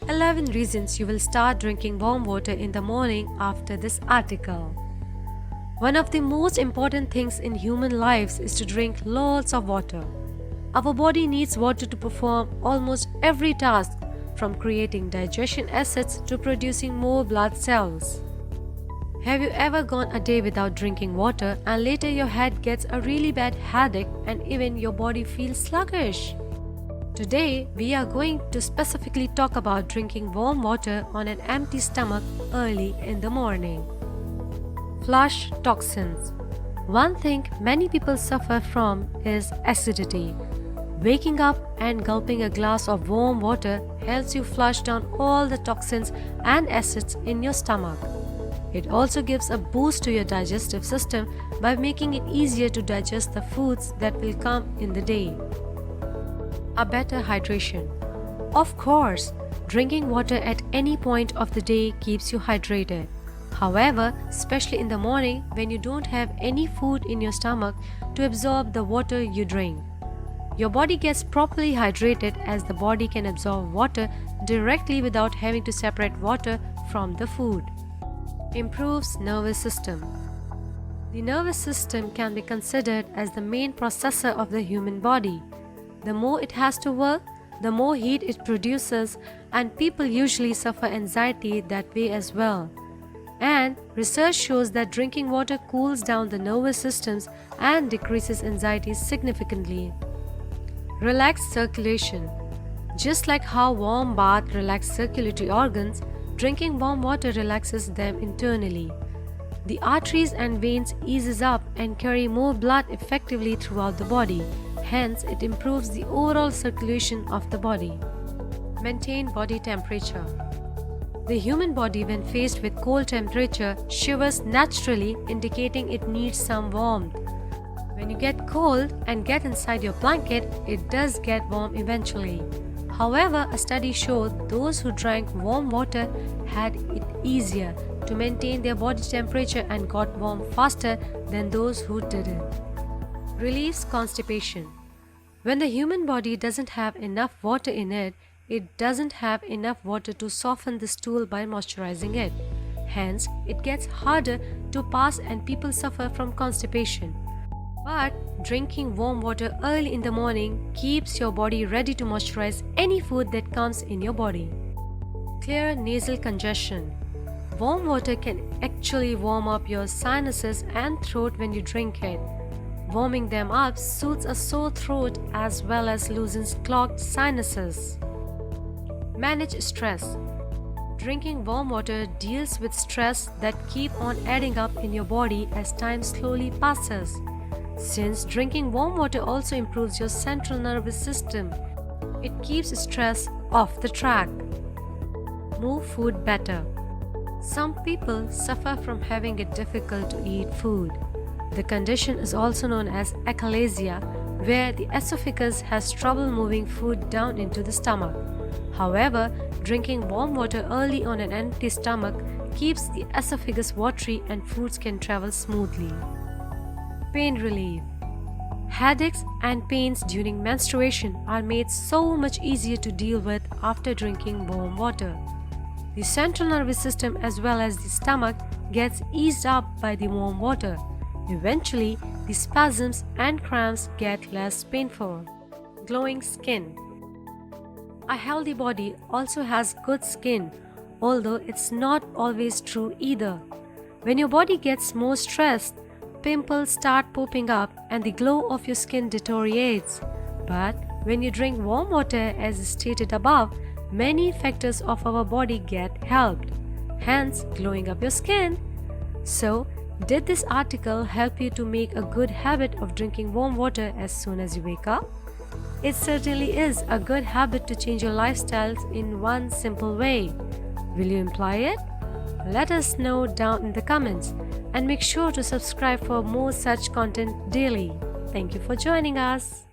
11 reasons you will start drinking warm water in the morning after this article. One of the most important things in human lives is to drink lots of water. Our body needs water to perform almost every task, from creating digestion acids to producing more blood cells. Have you ever gone a day without drinking water and later your head gets a really bad headache and even your body feels sluggish? Today, we are going to specifically talk about drinking warm water on an empty stomach early in the morning. Flush toxins. One thing many people suffer from is acidity. Waking up and gulping a glass of warm water helps you flush down all the toxins and acids in your stomach. It also gives a boost to your digestive system by making it easier to digest the foods that will come in the day. A better hydration. Of course, drinking water at any point of the day keeps you hydrated. However, especially in the morning when you don't have any food in your stomach to absorb the water you drink. Your body gets properly hydrated as the body can absorb water directly without having to separate water from the food. Improves nervous system. The nervous system can be considered as the main processor of the human body. The more it has to work, the more heat it produces, and people usually suffer anxiety that way as well. And research shows that drinking water cools down the nervous systems and decreases anxiety significantly. Relaxed circulation. Just like how warm bath relaxes circulatory organs, drinking warm water relaxes them internally. The arteries and veins eases up and carry more blood effectively throughout the body. Hence, it improves the overall circulation of the body. Maintain body temperature. The human body, when faced with cold temperature, shivers naturally, indicating it needs some warmth. When you get cold and get inside your blanket, it does get warm eventually. However, a study showed those who drank warm water had it easier to maintain their body temperature and got warm faster than those who didn't. Relieves constipation. When the human body doesn't have enough water in it, it doesn't have enough water to soften the stool by moisturizing it. Hence, it gets harder to pass and people suffer from constipation. But drinking warm water early in the morning keeps your body ready to moisturize any food that comes in your body. Clear nasal congestion. Warm water can actually warm up your sinuses and throat when you drink it. Warming them up soothes a sore throat as well as loosens clogged sinuses. Manage stress. Drinking warm water deals with stress that keep on adding up in your body as time slowly passes. Since drinking warm water also improves your central nervous system, it keeps stress off the track. Move food better. Some people suffer from having it difficult to eat food. The condition is also known as achalasia, where the esophagus has trouble moving food down into the stomach. However, drinking warm water early on an empty stomach keeps the esophagus watery and foods can travel smoothly. Pain relief. Headaches and pains during menstruation are made so much easier to deal with after drinking warm water. The central nervous system as well as the stomach gets eased up by the warm water. Eventually, the spasms and cramps get less painful. Glowing skin. A healthy body also has good skin, although it's not always true either. When your body gets more stressed, pimples start popping up and the glow of your skin deteriorates. But when you drink warm water, as stated above, many factors of our body get helped, hence glowing up your skin. So, did this article help you to make a good habit of drinking warm water as soon as you wake up? It certainly is a good habit to change your lifestyles in one simple way. Will you imply it? Let us know down in the comments and make sure to subscribe for more such content daily. Thank you for joining us.